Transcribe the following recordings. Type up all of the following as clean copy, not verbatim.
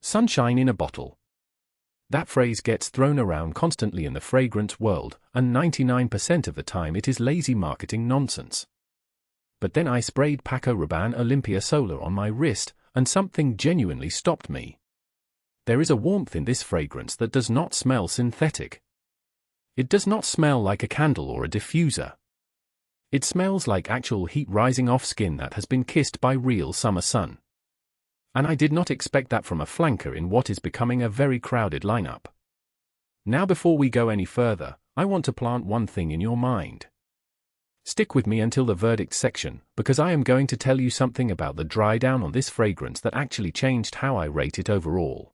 Sunshine in a bottle. That phrase gets thrown around constantly in the fragrance world, and 99% of the time it is lazy marketing nonsense. But then I sprayed Paco Rabanne Olympéa Solar on my wrist, and something genuinely stopped me. There is a warmth in this fragrance that does not smell synthetic. It does not smell like a candle or a diffuser. It smells like actual heat rising off skin that has been kissed by real summer sun. And I did not expect that from a flanker in what is becoming a very crowded lineup. Now before we go any further, I want to plant one thing in your mind. Stick with me until the verdict section, because I am going to tell you something about the dry down on this fragrance that actually changed how I rate it overall.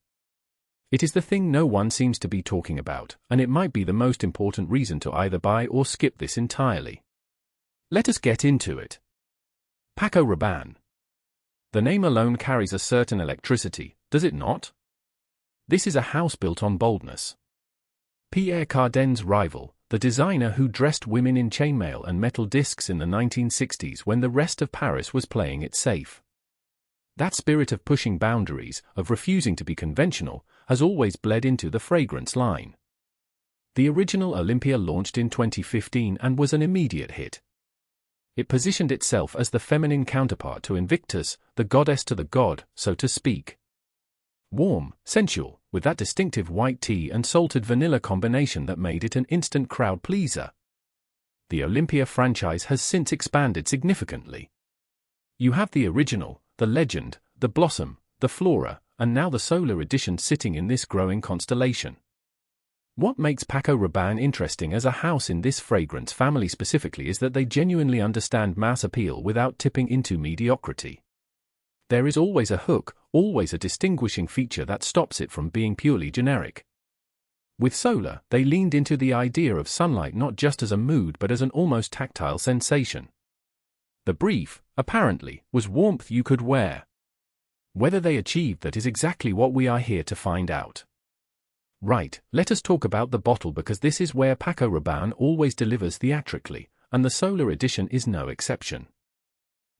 It is the thing no one seems to be talking about, and it might be the most important reason to either buy or skip this entirely. Let us get into it. Paco Rabanne. The name alone carries a certain electricity, does it not? This is a house built on boldness. Pierre Cardin's rival, the designer who dressed women in chainmail and metal discs in the 1960s when the rest of Paris was playing it safe. That spirit of pushing boundaries, of refusing to be conventional, has always bled into the fragrance line. The original Olympea launched in 2015 and was an immediate hit. It positioned itself as the feminine counterpart to Invictus, the goddess to the god, so to speak. Warm, sensual, with that distinctive white tea and salted vanilla combination that made it an instant crowd pleaser. The Olympea franchise has since expanded significantly. You have the original, the legend, the blossom, the flora, and now the solar edition sitting in this growing constellation. What makes Paco Rabanne interesting as a house in this fragrance family specifically is that they genuinely understand mass appeal without tipping into mediocrity. There is always a hook, always a distinguishing feature that stops it from being purely generic. With Solar, they leaned into the idea of sunlight not just as a mood but as an almost tactile sensation. The brief, apparently, was warmth you could wear. Whether they achieved that is exactly what we are here to find out. Right, let us talk about the bottle because this is where Paco Rabanne always delivers theatrically, and the Solar edition is no exception.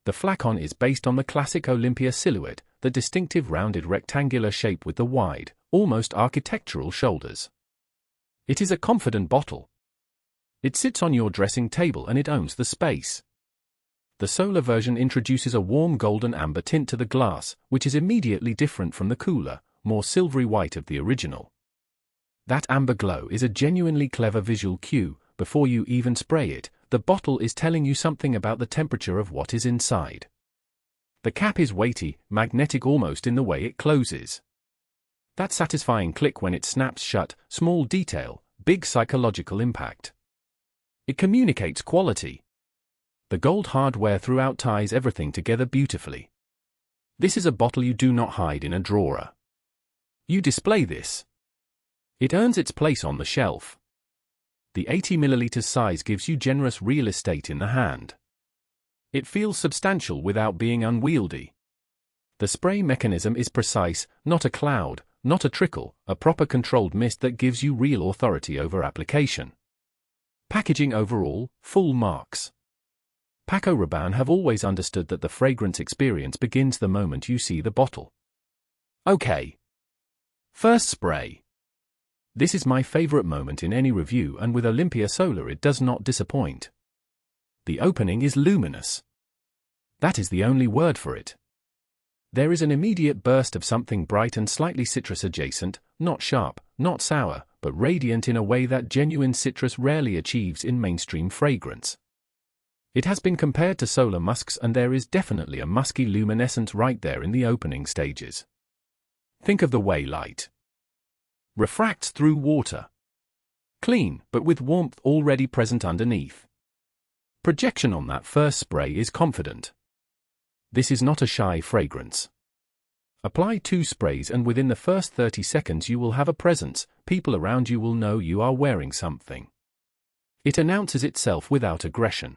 The flacon is based on the classic Olympea silhouette, the distinctive rounded rectangular shape with the wide, almost architectural shoulders. It is a confident bottle. It sits on your dressing table and it owns the space. The Solar version introduces a warm golden amber tint to the glass, which is immediately different from the cooler, more silvery white of the original. That amber glow is a genuinely clever visual cue. Before you even spray it, the bottle is telling you something about the temperature of what is inside. The cap is weighty, magnetic almost in the way it closes. That satisfying click when it snaps shut, small detail, big psychological impact. It communicates quality. The gold hardware throughout ties everything together beautifully. This is a bottle you do not hide in a drawer. You display this. It earns its place on the shelf. The 80 ml size gives you generous real estate in the hand. It feels substantial without being unwieldy. The spray mechanism is precise, not a cloud, not a trickle, a proper controlled mist that gives you real authority over application. Packaging overall, full marks. Paco Rabanne have always understood that the fragrance experience begins the moment you see the bottle. Okay. First spray. This is my favorite moment in any review, and with Olympéa Solar it does not disappoint. The opening is luminous. That is the only word for it. There is an immediate burst of something bright and slightly citrus adjacent, not sharp, not sour, but radiant in a way that genuine citrus rarely achieves in mainstream fragrance. It has been compared to solar musks, and there is definitely a musky luminescence right there in the opening stages. Think of the way light refracts through water. Clean, but with warmth already present underneath. Projection on that first spray is confident. This is not a shy fragrance. Apply 2 sprays and within the first 30 seconds you will have a presence, people around you will know you are wearing something. It announces itself without aggression.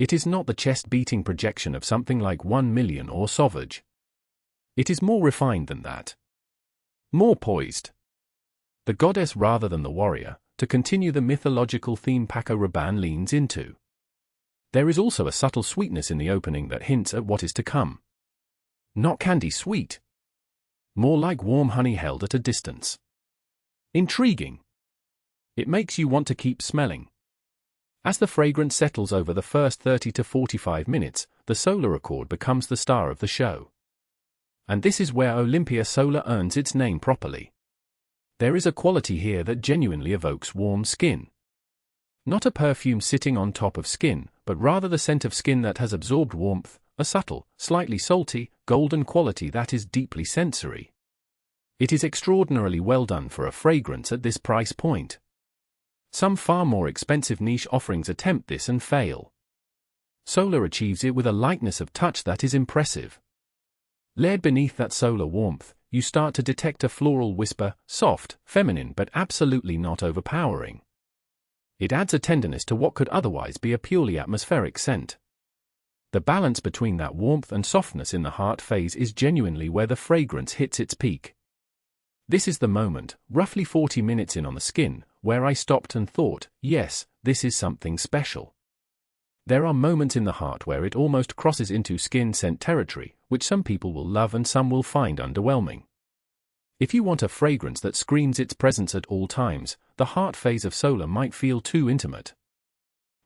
It is not the chest-beating projection of something like 1 Million or Sauvage. It is more refined than that. More poised. The goddess rather than the warrior, to continue the mythological theme Paco Rabanne leans into. There is also a subtle sweetness in the opening that hints at what is to come. Not candy sweet. More like warm honey held at a distance. Intriguing. It makes you want to keep smelling. As the fragrance settles over the first 30 to 45 minutes, the Solar Accord becomes the star of the show. And this is where Olympéa Solar earns its name properly. There is a quality here that genuinely evokes warm skin. Not a perfume sitting on top of skin, but rather the scent of skin that has absorbed warmth, a subtle, slightly salty, golden quality that is deeply sensory. It is extraordinarily well done for a fragrance at this price point. Some far more expensive niche offerings attempt this and fail. Solar achieves it with a lightness of touch that is impressive. Layered beneath that solar warmth, you start to detect a floral whisper, soft, feminine but absolutely not overpowering. It adds a tenderness to what could otherwise be a purely atmospheric scent. The balance between that warmth and softness in the heart phase is genuinely where the fragrance hits its peak. This is the moment, roughly 40 minutes in on the skin, where I stopped and thought, yes, this is something special. There are moments in the heart where it almost crosses into skin scent territory, which some people will love and some will find underwhelming. If you want a fragrance that screams its presence at all times, the heart phase of Solar might feel too intimate.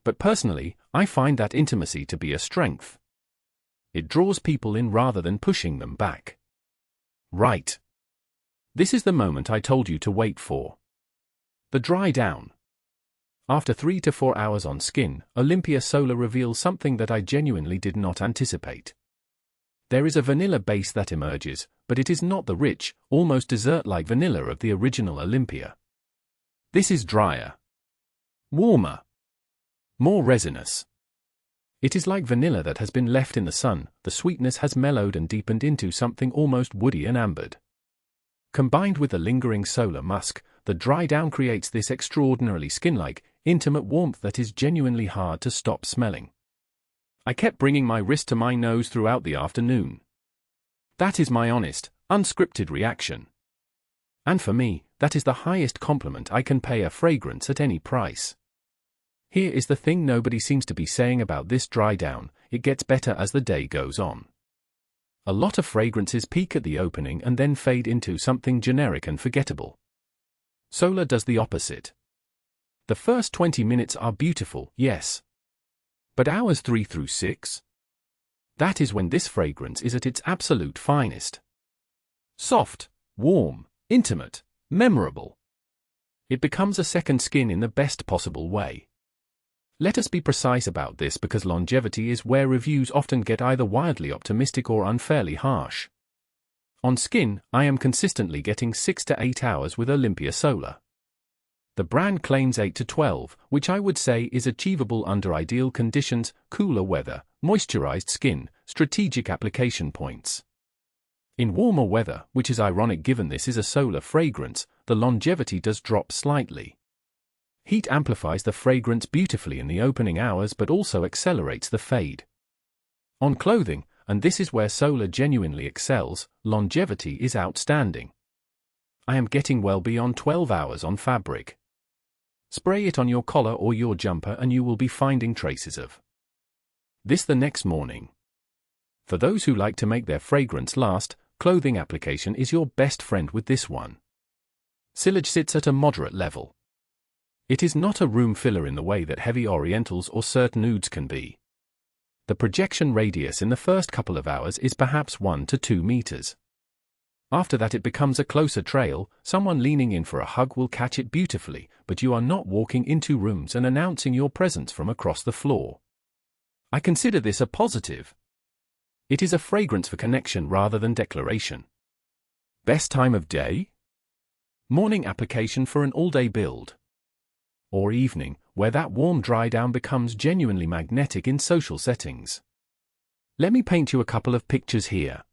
But personally, I find that intimacy to be a strength. It draws people in rather than pushing them back. Right. This is the moment I told you to wait for. The dry down. After 3 to 4 hours on skin, Olympéa Solar reveals something that I genuinely did not anticipate. There is a vanilla base that emerges, but it is not the rich, almost dessert-like vanilla of the original Olympéa. This is drier, warmer, more resinous. It is like vanilla that has been left in the sun. The sweetness has mellowed and deepened into something almost woody and ambered. Combined with the lingering solar musk, the dry down creates this extraordinarily skin-like, intimate warmth that is genuinely hard to stop smelling. I kept bringing my wrist to my nose throughout the afternoon. That is my honest, unscripted reaction. And for me, that is the highest compliment I can pay a fragrance at any price. Here is the thing nobody seems to be saying about this dry down: it gets better as the day goes on. A lot of fragrances peak at the opening and then fade into something generic and forgettable. Solar does the opposite. The first 20 minutes are beautiful, yes. But hours 3 through 6? That is when this fragrance is at its absolute finest. Soft, warm, intimate, memorable. It becomes a second skin in the best possible way. Let us be precise about this, because longevity is where reviews often get either wildly optimistic or unfairly harsh. On skin, I am consistently getting 6 to 8 hours with Olympéa Solar. The brand claims 8 to 12, which I would say is achievable under ideal conditions: cooler weather, moisturized skin, strategic application points. In warmer weather, which is ironic given this is a solar fragrance, the longevity does drop slightly. Heat amplifies the fragrance beautifully in the opening hours but also accelerates the fade. On clothing, and this is where Solar genuinely excels, longevity is outstanding. I am getting well beyond 12 hours on fabric. Spray it on your collar or your jumper and you will be finding traces of this the next morning. For those who like to make their fragrance last, clothing application is your best friend with this one. Sillage sits at a moderate level. It is not a room filler in the way that heavy orientals or certain nudes can be. The projection radius in the first couple of hours is perhaps 1 to 2 meters. After that it becomes a closer trail. Someone leaning in for a hug will catch it beautifully, but you are not walking into rooms and announcing your presence from across the floor. I consider this a positive. It is a fragrance for connection rather than declaration. Best time of day? Morning application for an all-day build. Or evening, where that warm dry down becomes genuinely magnetic in social settings. Let me paint you a couple of pictures here.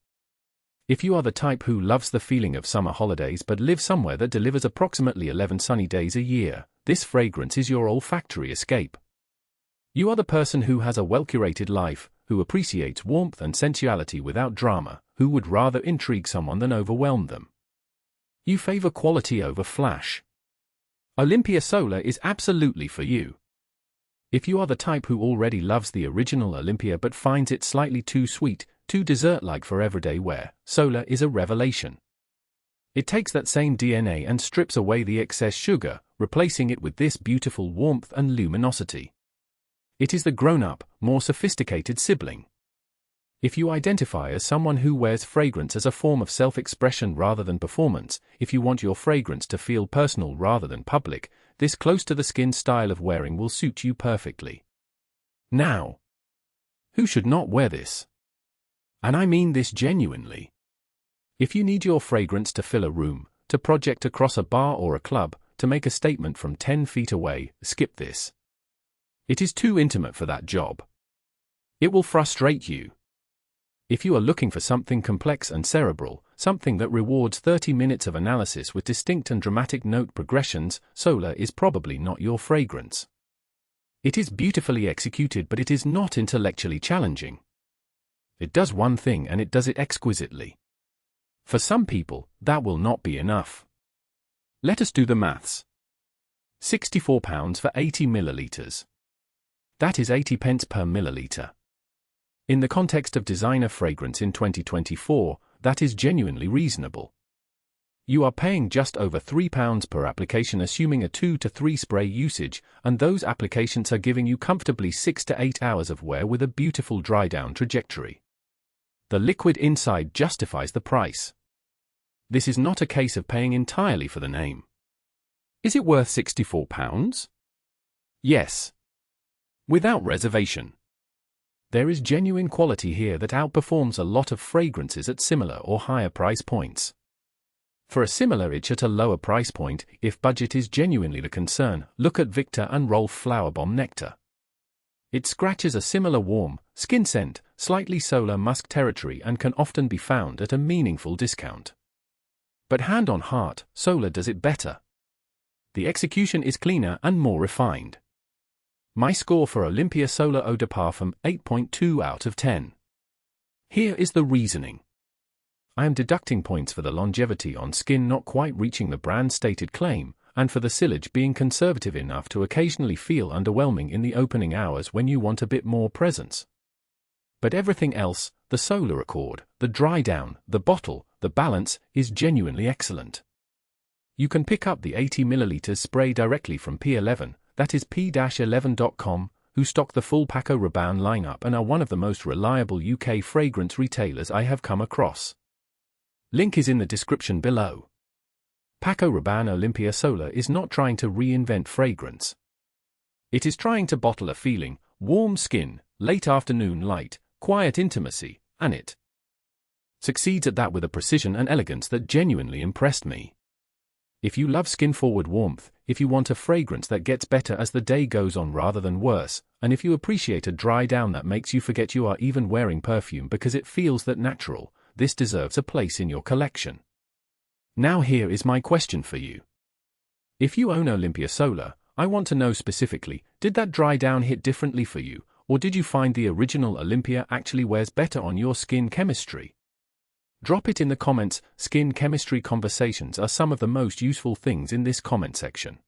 If you are the type who loves the feeling of summer holidays but lives somewhere that delivers approximately 11 sunny days a year, this fragrance is your olfactory escape. You are the person who has a well-curated life, who appreciates warmth and sensuality without drama, who would rather intrigue someone than overwhelm them. You favor quality over flash. Olympéa Solar is absolutely for you. If you are the type who already loves the original Olympéa but finds it slightly too sweet, too dessert-like for everyday wear, Solar is a revelation. It takes that same DNA and strips away the excess sugar, replacing it with this beautiful warmth and luminosity. It is the grown-up, more sophisticated sibling. If you identify as someone who wears fragrance as a form of self-expression rather than performance, if you want your fragrance to feel personal rather than public, this close-to-the-skin style of wearing will suit you perfectly. Now, who should not wear this? And I mean this genuinely. If you need your fragrance to fill a room, to project across a bar or a club, to make a statement from 10 feet away, skip this. It is too intimate for that job. It will frustrate you. If you are looking for something complex and cerebral, something that rewards 30 minutes of analysis with distinct and dramatic note progressions, Solar is probably not your fragrance. It is beautifully executed, but it is not intellectually challenging. It does one thing and it does it exquisitely. For some people, that will not be enough. Let us do the maths. £64 for 80 millilitres. That is 80 pence per milliliter. In the context of designer fragrance in 2024, that is genuinely reasonable. You are paying just over £3 per application, assuming a 2 to 3 spray usage, and those applications are giving you comfortably 6 to 8 hours of wear with a beautiful dry down trajectory. The liquid inside justifies the price. This is not a case of paying entirely for the name. Is it worth £64? Yes. Without reservation. There is genuine quality here that outperforms a lot of fragrances at similar or higher price points. For a similar itch at a lower price point, if budget is genuinely the concern, look at Victor and Rolf Flowerbomb Nectar. It scratches a similar warm, skin scent, slightly solar musk territory and can often be found at a meaningful discount. But hand on heart, Solar does it better. The execution is cleaner and more refined. My score for Olympéa Solar Eau de Parfum, 8.2 out of 10. Here is the reasoning. I am deducting points for the longevity on skin not quite reaching the brand's stated claim, and for the sillage being conservative enough to occasionally feel underwhelming in the opening hours when you want a bit more presence. But everything else, the Solar Accord, the dry down, the bottle, the balance, is genuinely excellent. You can pick up the 80 ml spray directly from P11, that is p-11.com, who stock the full Paco Rabanne lineup and are one of the most reliable UK fragrance retailers I have come across. Link is in the description below. Paco Rabanne Olympéa Solar is not trying to reinvent fragrance. It is trying to bottle a feeling, warm skin, late afternoon light, quiet intimacy, and it succeeds at that with a precision and elegance that genuinely impressed me. If you love skin-forward warmth, if you want a fragrance that gets better as the day goes on rather than worse, and if you appreciate a dry down that makes you forget you are even wearing perfume because it feels that natural, this deserves a place in your collection. Now here is my question for you. If you own Olympéa Solar, I want to know specifically, did that dry down hit differently for you, or did you find the original Olympéa actually wears better on your skin chemistry? Drop it in the comments. Skin chemistry conversations are some of the most useful things in this comment section.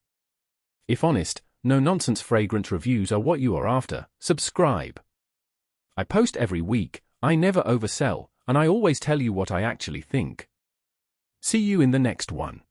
If honest, no-nonsense fragrance reviews are what you are after, subscribe. I post every week, I never oversell, and I always tell you what I actually think. See you in the next one.